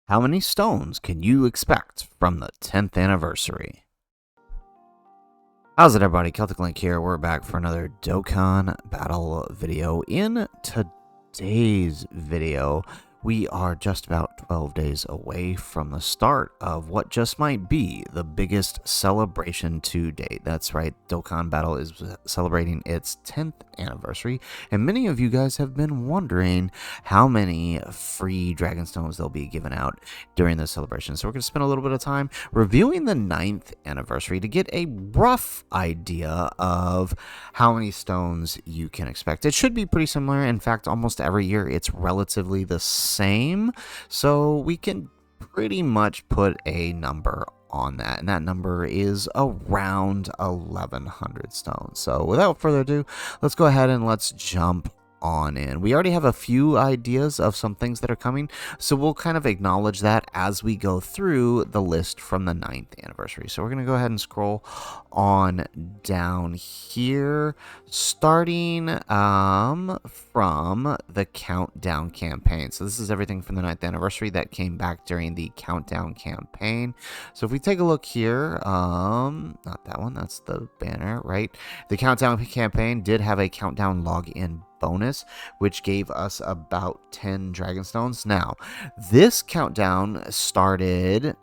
How many stones can you expect from the 10th anniversary? How's it, everybody? Celtic Link here. We're back for another Dokkan battle video. In today's video, we are just about 12 days away from the start of what just might be the biggest celebration to date. That's right, Dokkan Battle is celebrating its 10th anniversary, and many of you guys have been wondering how many free Dragonstones they'll be giving out during the celebration. So we're going to spend a little bit of time reviewing the 9th anniversary to get a rough idea of how many stones you can expect. It should be pretty similar. In fact, almost every year it's relatively the same, so we can pretty much put a number on that, and that number is around 1100 stones. So without further ado, let's go ahead and let's jump on in. We already have a few ideas of some things that are coming, so we'll kind of acknowledge that as we go through the list from the 9th anniversary. So we're going to go ahead and scroll on down here, starting from the countdown campaign. So this is everything from the 9th anniversary that came back during the countdown campaign. So if we take a look here, not that one, that's the banner, right? The countdown campaign did have a countdown login bonus, which gave us about 10 Dragonstones. Now, this countdown started,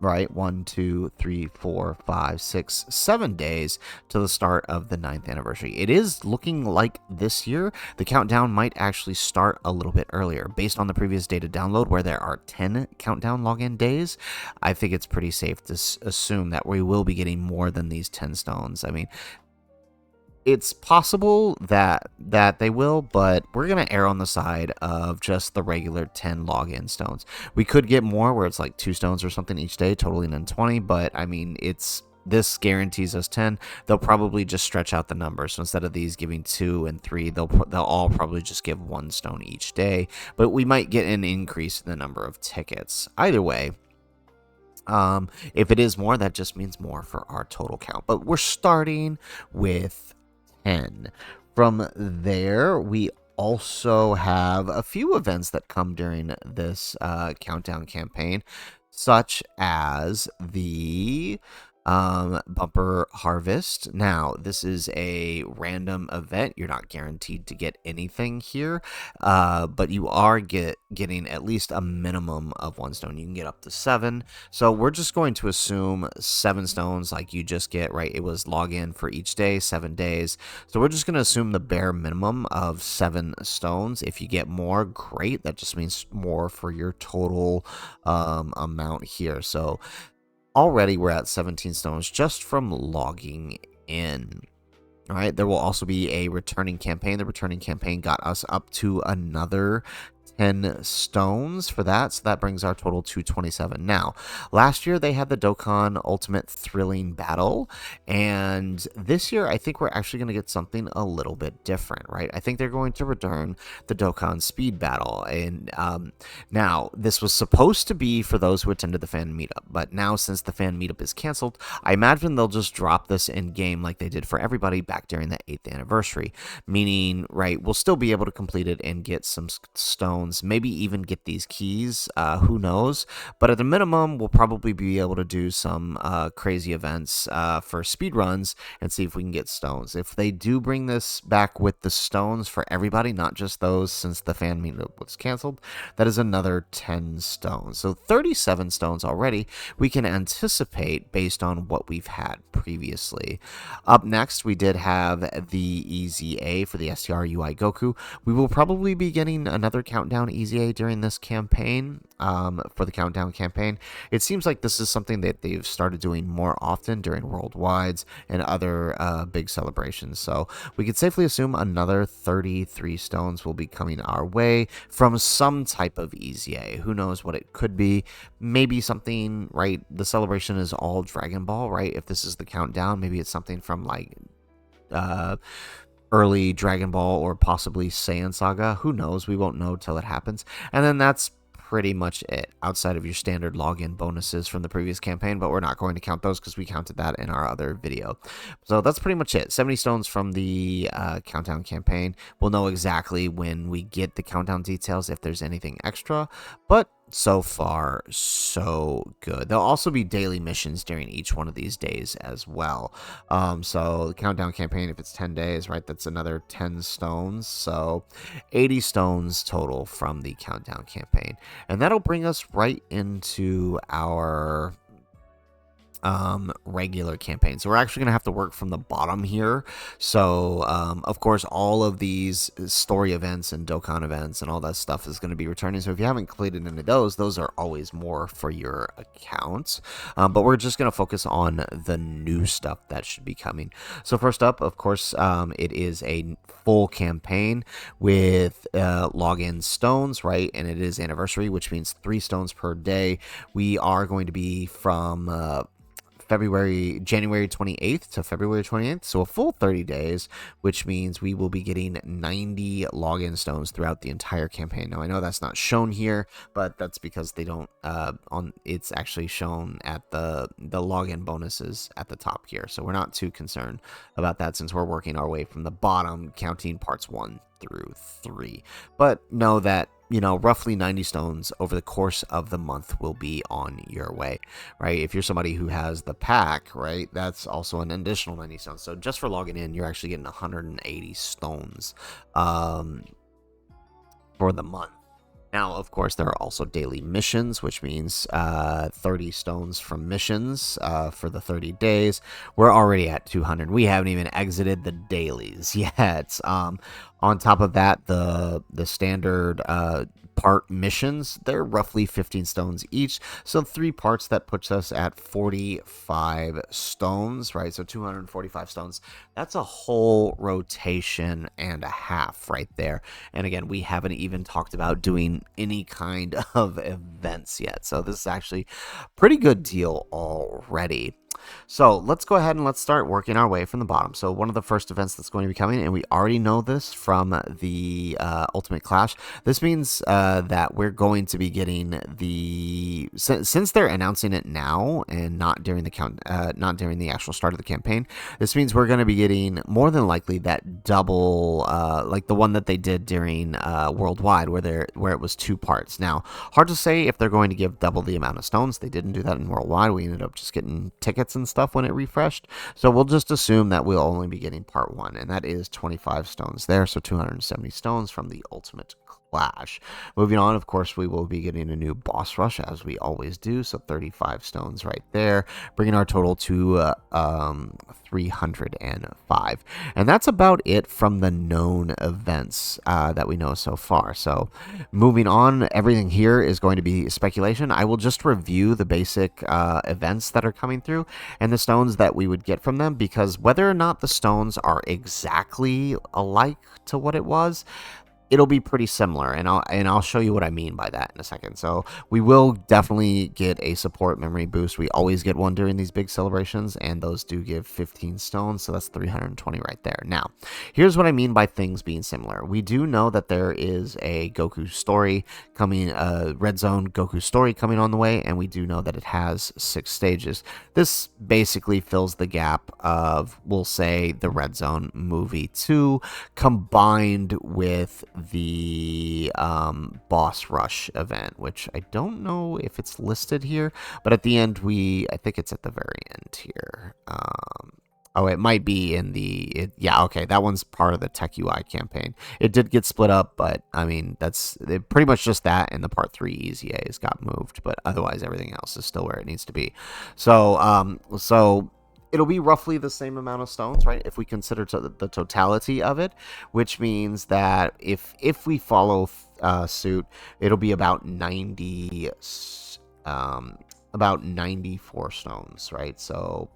right, 1, 2, 3, 4, 5, 6, 7 days to the start of the 9th anniversary. It is looking like this year the countdown might actually start a little bit earlier. Based on the previous data download, where there are 10 countdown login days, I think it's pretty safe to assume that we will be getting more than these 10 stones. I mean, it's possible that they will, but we're going to err on the side of just the regular 10 login stones. We could get more where it's like 2 stones or something each day, totaling in 20, but I mean, this guarantees us 10. They'll probably just stretch out the numbers. So instead of these giving 2 and 3, they'll all probably just give 1 stone each day, but we might get an increase in the number of tickets. Either way, if it is more, that just means more for our total count. But we're starting with 10. From there, we also have a few events that come during this countdown campaign, such as the bumper harvest. Now, this is a random event. You're not guaranteed to get anything here, but you are getting at least a minimum of 1 stone. You can get up to 7. So we're just going to assume 7 stones, like you just get, right? It was login for each day, 7 days. So we're just going to assume the bare minimum of 7 stones. If you get more, great. That just means more for your total amount here. So already we're at 17 stones just from logging in. All right, there will also be a returning campaign. The returning campaign got us up to another 10 stones for that, so that brings our total to 27. Now, last year they had the Dokkan Ultimate Thrilling Battle, and this year I think we're actually going to get something a little bit different, right? I think they're going to return the Dokkan Speed Battle, and now this was supposed to be for those who attended the fan meetup, but now since the fan meetup is canceled, I imagine they'll just drop this in game like they did for everybody back during the 8th anniversary, meaning, right, we'll still be able to complete it and get some stones, maybe even get these keys, who knows, but at a minimum we'll probably be able to do some crazy events for speed runs and see if we can get stones. If they do bring this back with the stones for everybody, not just those since the fan meetup was canceled, that is another 10 stones. So 37 stones already we can anticipate based on what we've had previously. Up next, we did have the EZA for the STR UI Goku. We will probably be getting another countdown EZA during this campaign, for the countdown campaign. It seems like this is something that they've started doing more often during Worldwides and other big celebrations. So we could safely assume another 33 stones will be coming our way from some type of EZA. Who knows what it could be? Maybe something, right? The celebration is all Dragon Ball, right? If this is the countdown, maybe it's something from like early Dragon Ball or possibly Saiyan Saga. Who knows? We won't know till it happens. And then that's pretty much it outside of your standard login bonuses from the previous campaign, but we're not going to count those because we counted that in our other video. So that's pretty much it. 70 stones from the countdown campaign. We'll know exactly when we get the countdown details if there's anything extra, but So far, so good. There'll also be daily missions during each one of these days as well. So the countdown campaign, if it's 10 days, right, that's another 10 stones. So 80 stones total from the countdown campaign. And that'll bring us right into our regular campaign. So we're actually gonna have to work from the bottom here. So of course all of these story events and Dokkan events and all that stuff is going to be returning. So if you haven't completed any of those are always more for your accounts. But we're just gonna focus on the new stuff that should be coming. So first up, of course, it is a full campaign with login stones, right? And it is anniversary, which means 3 stones per day. We are going to be from January 28th to February 28th, so a full 30 days, which means we will be getting 90 login stones throughout the entire campaign. Now, I know that's not shown here, but that's because they don't, it's actually shown at the login bonuses at the top here, so we're not too concerned about that since we're working our way from the bottom, counting parts 1 through 3. But know that, you know, roughly 90 stones over the course of the month will be on your way, right? If you're somebody who has the pack, right, that's also an additional 90 stones. So just for logging in, you're actually getting 180 stones for the month. Now, of course, there are also daily missions, which means 30 stones from missions for the 30 days. We're already at 200. We haven't even exited the dailies yet. On top of that, the standard part missions, they're roughly 15 stones each. So 3 parts, that puts us at 45 stones, right? So 245 stones. That's a whole rotation and a half right there. And again, we haven't even talked about doing any kind of events yet. So this is actually a pretty good deal already. So let's go ahead and let's start working our way from the bottom. So one of the first events that's going to be coming, and we already know this from the Ultimate Clash, this means that we're going to be getting since they're announcing it now and not during the actual start of the campaign, this means we're going to be getting more than likely that double, like the one that they did during Worldwide, where it was 2 parts. Now, hard to say if they're going to give double the amount of stones. They didn't do that in Worldwide. We ended up just getting tickets and stuff when it refreshed, so we'll just assume that we'll only be getting part 1, and that is 25 stones there, so 270 stones from the Ultimate Clash. Moving on, of course, we will be getting a new boss rush as we always do, so 35 stones right there, bringing our total to 305. And that's about it from the known events that we know so far. So moving on, everything here is going to be speculation. I will just review the basic events that are coming through and the stones that we would get from them, because whether or not the stones are exactly alike to what it was, it'll be pretty similar, and I'll show you what I mean by that in a second. So we will definitely get a support memory boost. We always get one during these big celebrations, and those do give 15 stones, so that's 320 right there. Now, here's what I mean by things being similar. We do know that there is a Goku story coming, Red Zone Goku story coming on the way, and we do know that it has 6 stages. This basically fills the gap of, we'll say, the Red Zone movie 2 combined with the boss rush event, which I don't know if it's listed here, but at the end, I think it's at the very end here. Oh, it might be in yeah, okay, that one's part of the Tech UI campaign. It did get split up, but I mean, that's pretty much just that, and the part 3 Easy A's got moved, but otherwise everything else is still where it needs to be. So it'll be roughly the same amount of stones, right, if we consider the totality of it, which means that if we follow suit, it'll be about 94 stones, right? So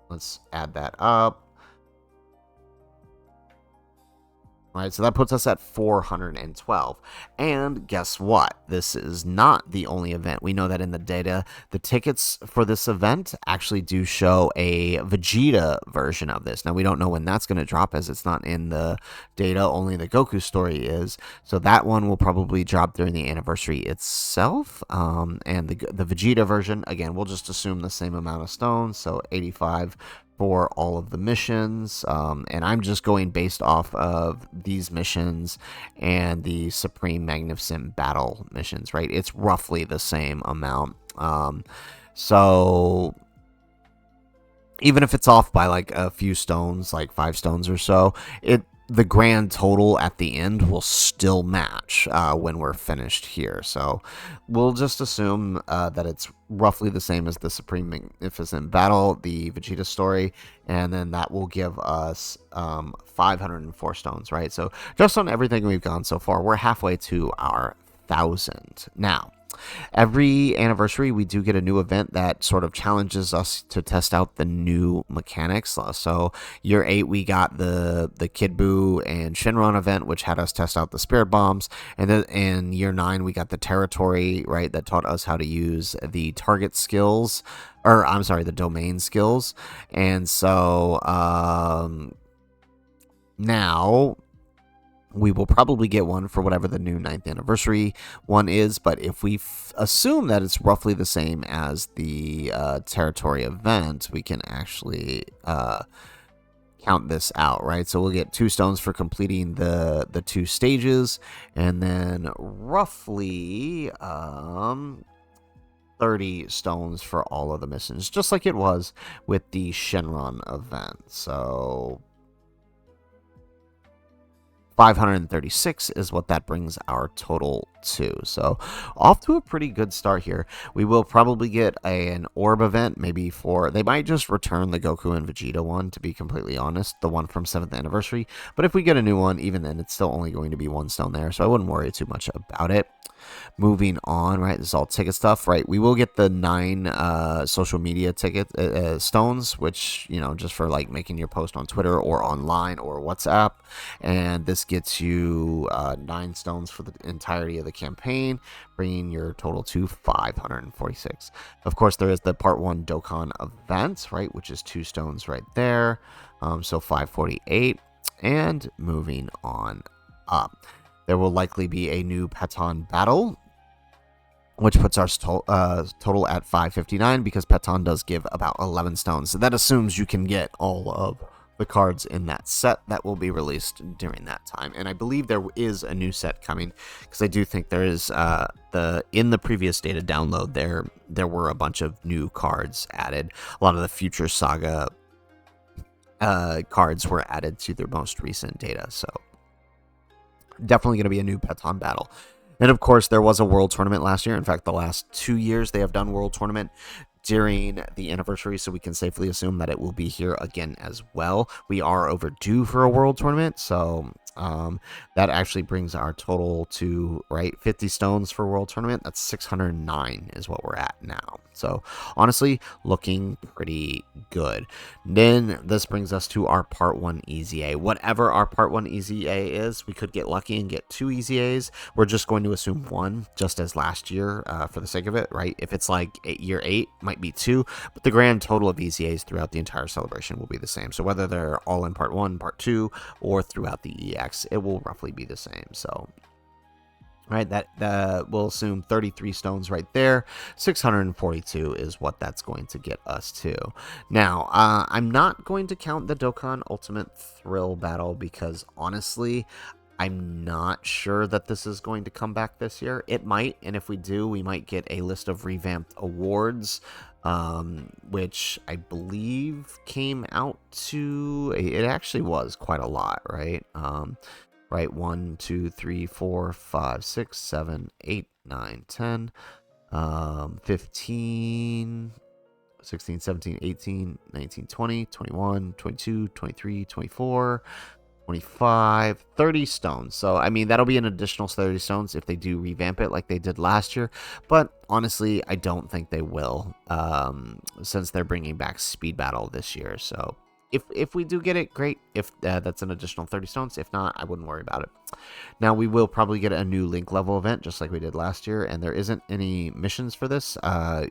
let's add that up. All right, so that puts us at 412. And guess what? This is not the only event. We know that in the data, the tickets for this event actually do show a Vegeta version of this. Now, we don't know when that's going to drop, as it's not in the data, only the Goku story is. So that one will probably drop during the anniversary itself. And the Vegeta version, again, we'll just assume the same amount of stones, so 85 for all of the missions, and I'm just going based off of these missions and the Supreme Magnificent Battle missions, right? It's roughly the same amount. So even if it's off by like a few stones, like 5 stones or so, the grand total at the end will still match when we're finished here. So we'll just assume that it's roughly the same as the Supreme Magnificent Battle, the Vegeta story, and then that will give us 504 stones, right? So just on everything we've gone so far, we're halfway to our 1,000. Now, every anniversary, we do get a new event that sort of challenges us to test out the new mechanics. So year 8, we got the Kid Buu and Shenron event, which had us test out the Spirit Bombs. And then in year 9, we got the Territory, right, that taught us how to use the target skills, or I'm sorry, the domain skills. And so now we will probably get one for whatever the new 9th anniversary one is, but if we assume that it's roughly the same as the Territory event, we can actually count this out, right? So we'll get 2 stones for completing the 2 stages, and then roughly 30 stones for all of the missions, just like it was with the Shenron event. So 536 is what that brings our total to. So off to a pretty good start here. We will probably get an orb event, maybe they might just return the Goku and Vegeta one, to be completely honest, the one from 7th anniversary. But if we get a new one, even then, it's still only going to be 1 stone there, so I wouldn't worry too much about it. Moving on, right, this is all ticket stuff, right? We will get the 9 social media ticket stones, which, you know, just for like making your post on Twitter or online or WhatsApp, and this gets you 9 stones for the entirety of the campaign, bringing your total to 546. Of course, there is the part 1 Dokkan event, right, which is 2 stones right there, so 548. And moving on up, there will likely be a new Peton battle, which puts our total at 559, because Peton does give about 11 stones. So that assumes you can get all of the cards in that set that will be released during that time. And I believe there is a new set coming, because I do think there is in the previous data download there were a bunch of new cards added. A lot of the Future Saga cards were added to their most recent data. So definitely going to be a new Peton battle. And of course, there was a world tournament last year. In fact, the last 2 years they have done world tournament during the anniversary, so we can safely assume that it will be here again as well. We are overdue for a world tournament, so that actually brings our total to, right, 50 stones for world tournament. That's 609 is what we're at now. So honestly, looking pretty good. Then this brings us to our part 1 EZA. Whatever our part 1 EZA is, we could get lucky and get 2 EZAs. We're just going to assume 1, just as last year, for the sake of it, right? If it's like year 8, might be 2, but the grand total of EZAs throughout the entire celebration will be the same. So whether they're all in part 1, part 2, or throughout the EX, it will roughly be the same. So right, that we'll assume 33 stones right there. 642 is what that's going to get us to. Now, I'm not going to count the Dokkan Ultimate Thrill battle, because honestly, I'm not sure that this is going to come back this year. It might, and if we do, we might get a list of revamped awards, which I believe came out to, it actually was quite a lot, right? Right, 1, 2, 3, 4, 5, 6, 7, 8, 9, 10, 15, 16, 17, 18, 19, 20, 21, 22, 23, 24, 25, 30 stones. So, I mean, that'll be an additional 30 stones if they do revamp it like they did last year. But honestly, I don't think they will, since they're bringing back Speed Battle this year. So if we do get it, great. If that's an additional 30 stones. If not, I wouldn't worry about it. Now, we will probably get a new link level event, just like we did last year, and there isn't any missions for this.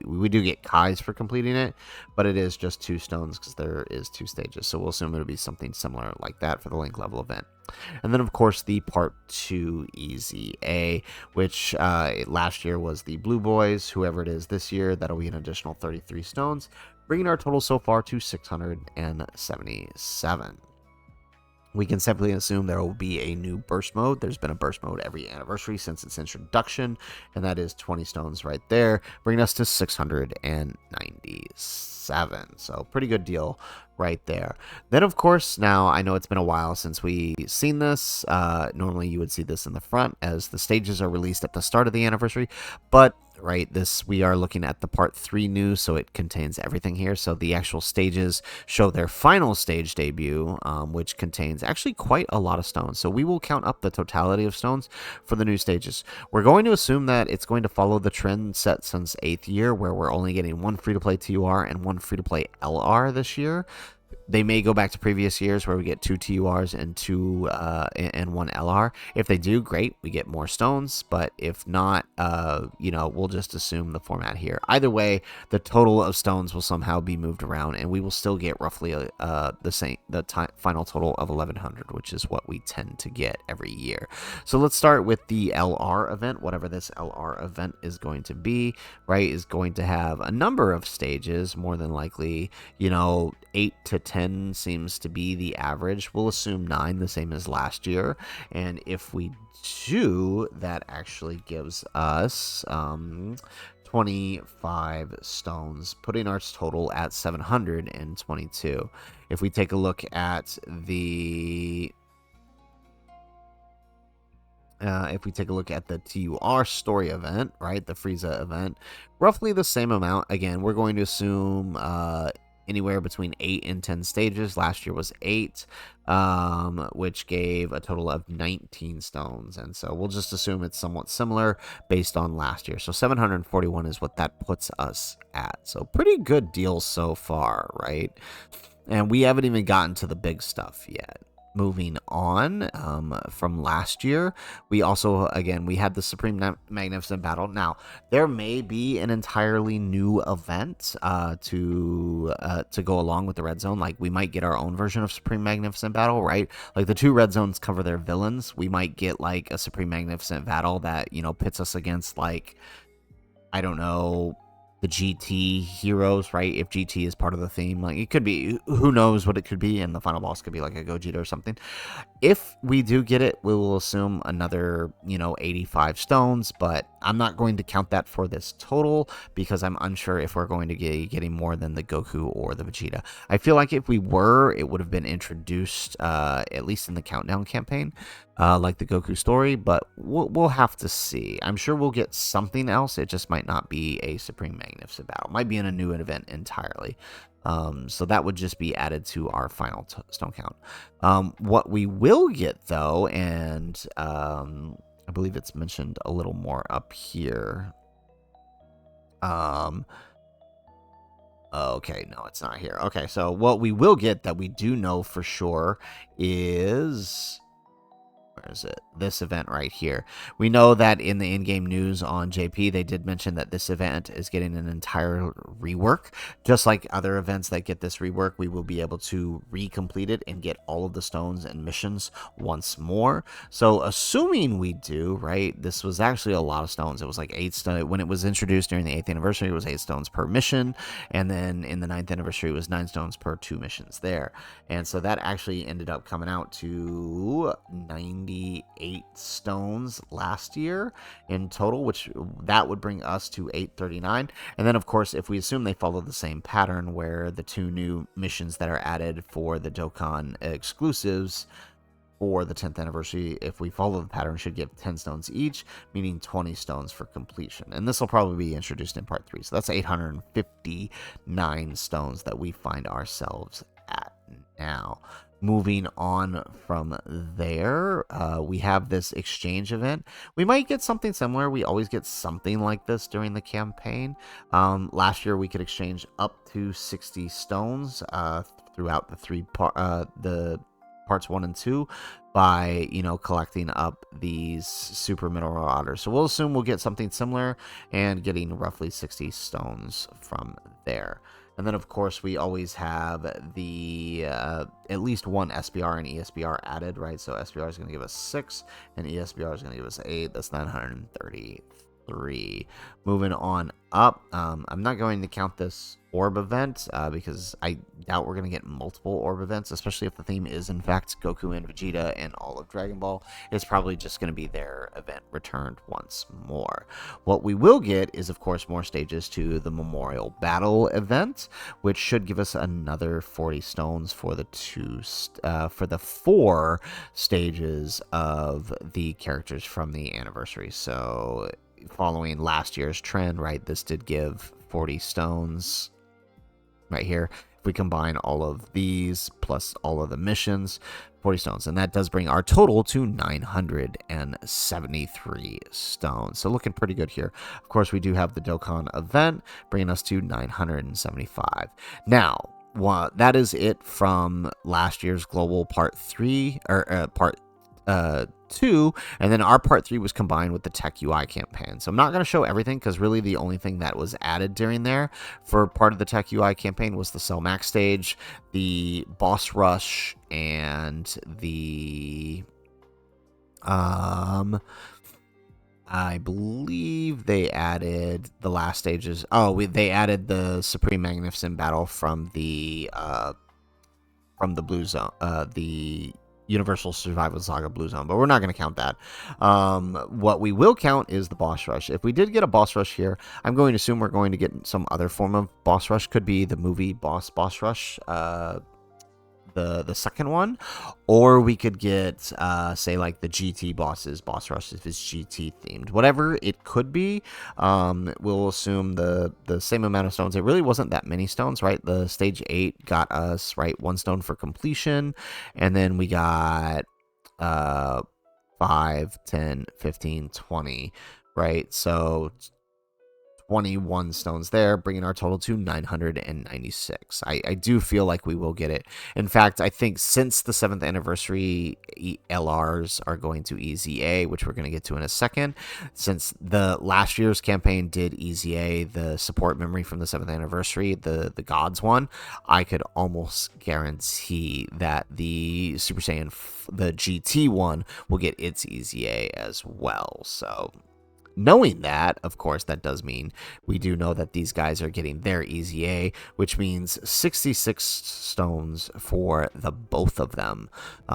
We do get Kais for completing it, but it is just 2 stones because there is 2 stages, so we'll assume it'll be something similar like that for the link level event. And then, of course, the Part 2 Easy A, which last year was the Blue Boys. Whoever it is this year, that'll be an additional 33 stones, bringing our total so far to 677. We can simply assume there will be a new burst mode. There's been a burst mode every anniversary since its introduction, and that is 20 stones right there, bringing us to 697. So pretty good deal right there. Then, of course, now I know it's been a while since we seen this. Normally you would see this in the front as the stages are released at the start of the anniversary, but we are looking at the Part 3 news, so it contains everything here. So the actual stages show their final stage debut, which contains actually quite a lot of stones. So we will count up the totality of stones for the new stages. We're going to assume that it's going to follow the trend set since 8th year, where we're only getting 1 free-to-play TUR and 1 free-to-play LR this year. They may go back to previous years where we get 2 TURs and 1 LR. If they do, great, we get more stones. But if not, we'll just assume the format here. Either way, the total of stones will somehow be moved around, and we will still get roughly the final total of 1,100, which is what we tend to get every year. So let's start with the LR event. Whatever this LR event is going to be, right, is going to have a number of stages, more than likely, 8 to 10 seems to be the average. We'll assume 9, the same as last year. And if we do, that actually gives us 25 stones, putting our total at 722. If we take a look at the TUR story event, right, the Frieza event, roughly the same amount. Again, we're going to assume anywhere between 8 and 10 stages. Last year was 8, which gave a total of 19 stones. And so we'll just assume it's somewhat similar based on last year. So 741 is what that puts us at. So pretty good deal so far, right? And we haven't even gotten to the big stuff yet. Moving on from last year, we also, again, we had the Supreme Magnificent Battle. Now, there may be an entirely new event to go along with the Red Zone. Like, we might get our own version of Supreme Magnificent Battle, right? Like, the 2 Red Zones cover their villains. We might get, like, a Supreme Magnificent Battle that, pits us against, like, I don't know, the GT heroes, right? If GT is part of the theme, like, it could be, who knows what it could be, and the final boss could be like a Gogeta or something. If we do get it, we will assume another, 85 stones, but I'm not going to count that for this total because I'm unsure if we're going to be getting more than the Goku or the Vegeta. I feel like if we were, it would have been introduced, at least in the Countdown campaign, like the Goku story, but we'll have to see. I'm sure we'll get something else. It just might not be a Supreme Magnificent Battle. It might be in a new event entirely. So that would just be added to our final stone count. What we will get, though, and I believe it's mentioned a little more up here. Okay, no, it's not here. Okay, so what we will get that we do know for sure is... where is it? This event right here. We know that in the in-game news on JP, they did mention that this event is getting an entire rework. Just like other events that get this rework, we will be able to recomplete it and get all of the stones and missions once more. So assuming we do, right, this was actually a lot of stones. It was like 8 stones. When it was introduced during the 8th anniversary, it was 8 stones per mission. And then in the 9th anniversary, it was 9 stones per 2 missions there. And so that actually ended up coming out to 98 stones last year in total, which that would bring us to 839. And then, of course, if we assume they follow the same pattern where the 2 new missions that are added for the Dokkan exclusives for the 10th anniversary, if we follow the pattern, should give 10 stones each, meaning 20 stones for completion. And this will probably be introduced in part 3. So that's 859 stones that we find ourselves at now. Moving on from there, we have this exchange event. We might get something similar. We always get something like this during the campaign. Last year, we could exchange up to 60 stones throughout the parts 1 and 2 by, you know, collecting up these super mineral otters. So we'll assume we'll get something similar and getting roughly 60 stones from there. And then, of course, we always have the at least one SBR and ESBR added, right? So SBR is going to give us 6, and ESBR is going to give us 8. That's 933. Moving on up, I'm not going to count this orb event because I doubt we're going to get multiple orb events, especially if the theme is, in fact, Goku and Vegeta and all of Dragon Ball. It's probably just going to be their event returned once more. What we will get is, of course, more stages to the Memorial Battle event, which should give us another 40 stones for the for the 4 stages of the characters from the anniversary. So following last year's trend, right, this did give 40 stones right here. If we combine all of these plus all of the missions, 40 stones, and that does bring our total to 973 stones. So looking pretty good here. Of course, we do have the Dokkan event bringing us to 975. Now, that is it from last year's global part 3 or part 2, and then our part 3 was combined with the Tech UI campaign. So I'm not going to show everything because really the only thing that was added during there for part of the Tech UI campaign was the Cell Max stage, the boss rush, and the I believe they added the last stages. Oh, they added the Supreme Magnificent battle from the Blue Zone, the Universal Survival Saga Blue Zone, but we're not going to count that. What we will count is the boss rush. If we did get a boss rush here, I'm going to assume we're going to get some other form of boss rush. Could be the movie boss rush, the second one, or we could get say like the GT boss rush if it's GT themed, whatever it could be. We'll assume the same amount of stones. It really wasn't that many stones, right? The stage 8 got us, right, 1 stone for completion, and then we got 5, 10, 15, 20, right? So 21 stones there, bringing our total to 996. I do feel like we will get it. In fact, I think since the 7th anniversary, LRs are going to EZA, which we're going to get to in a second. Since the last year's campaign did EZA, the support memory from the 7th anniversary, the Gods one, I could almost guarantee that the Super Saiyan, the GT one, will get its EZA as well. So knowing that, of course, that does mean we do know that these guys are getting their EZA, which means 66 stones for the both of them,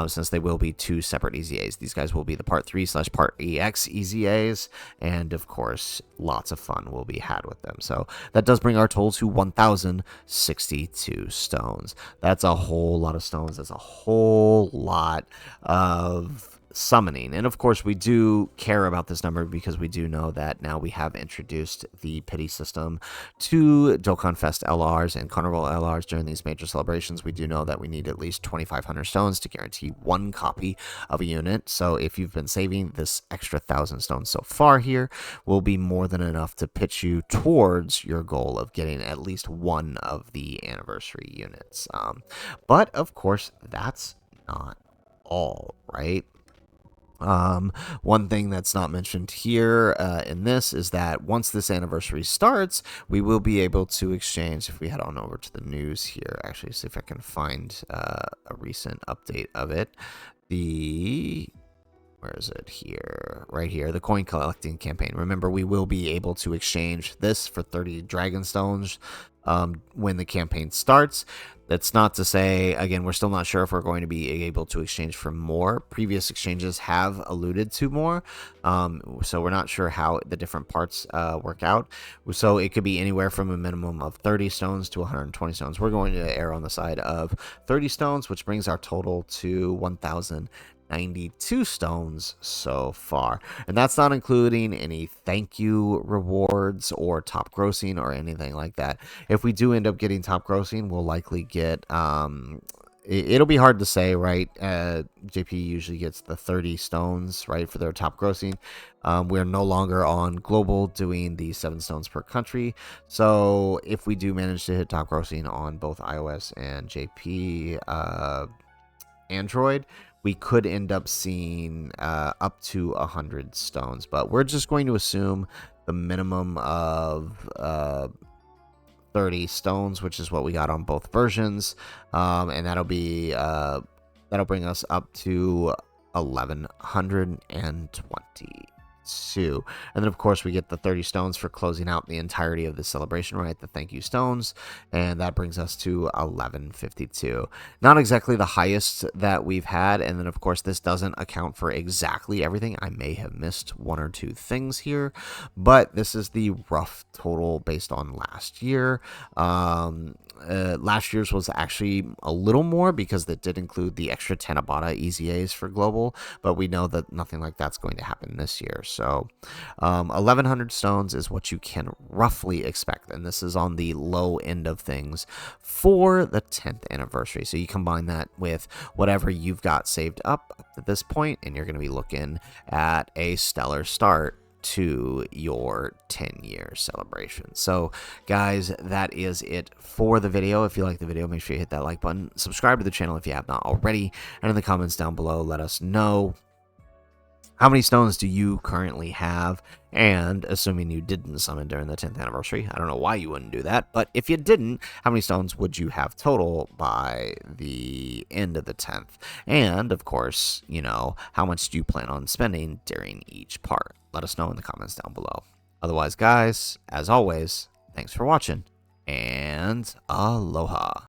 since they will be 2 separate EZAs. These guys will be the Part 3/Part EX EZAs, and of course, lots of fun will be had with them. So that does bring our total to 1,062 stones. That's a whole lot of stones. That's a whole lot of summoning, and of course we do care about this number because we do know that now we have introduced the pity system to Dokkan Fest LRs and Carnival LRs during these major celebrations. We do know that we need at least 2,500 stones to guarantee 1 copy of a unit. So if you've been saving, this extra 1,000 stones so far here will be more than enough to pitch you towards your goal of getting at least 1 of the anniversary units. But of course, that's not all, right? One thing that's not mentioned here in this is that once this anniversary starts, we will be able to exchange. If we head on over to the news here, actually see if I can find a recent update of it. Where is it here? Right here, the coin collecting campaign. Remember, we will be able to exchange this for 30 dragon stones when the campaign starts. That's not to say, again, we're still not sure if we're going to be able to exchange for more. Previous exchanges have alluded to more, so we're not sure how the different parts work out. So it could be anywhere from a minimum of 30 stones to 120 stones. We're going to err on the side of 30 stones, which brings our total to 1,092 stones so far, and that's not including any thank you rewards or top grossing or anything like that. If we do end up getting top grossing, we'll likely get it'll be hard to say, right? JP usually gets the 30 stones, right, for their top grossing. We're no longer on global doing the 7 stones per country, so if we do manage to hit top grossing on both iOS and JP, Android, we could end up seeing up to 100 stones, but we're just going to assume the minimum of 30 stones, which is what we got on both versions, and that'll bring us up to 1122. And then of course we get the 30 stones for closing out the entirety of the celebration, right? The thank you stones, and that brings us to 1152. Not exactly the highest that we've had, and then of course this doesn't account for exactly everything. I may have missed one or two things here, but this is the rough total based on last year. Last year's was actually a little more because it did include the extra Tanabata EZAs for global, but we know that nothing like that's going to happen this year. So 1100 stones is what you can roughly expect, and this is on the low end of things for the 10th anniversary. So you combine that with whatever you've got saved up to this point, and you're going to be looking at a stellar start to your 10-year celebration. So guys, that is it for the video. If you like the video, make sure you hit that like button, subscribe to the channel if you have not already, and in the comments down below, let us know how many stones do you currently have, and assuming you didn't summon during the 10th anniversary, I don't know why you wouldn't do that, but if you didn't, how many stones would you have total by the end of the 10th? And, of course, you know, how much do you plan on spending during each part? Let us know in the comments down below. Otherwise, guys, as always, thanks for watching, and aloha.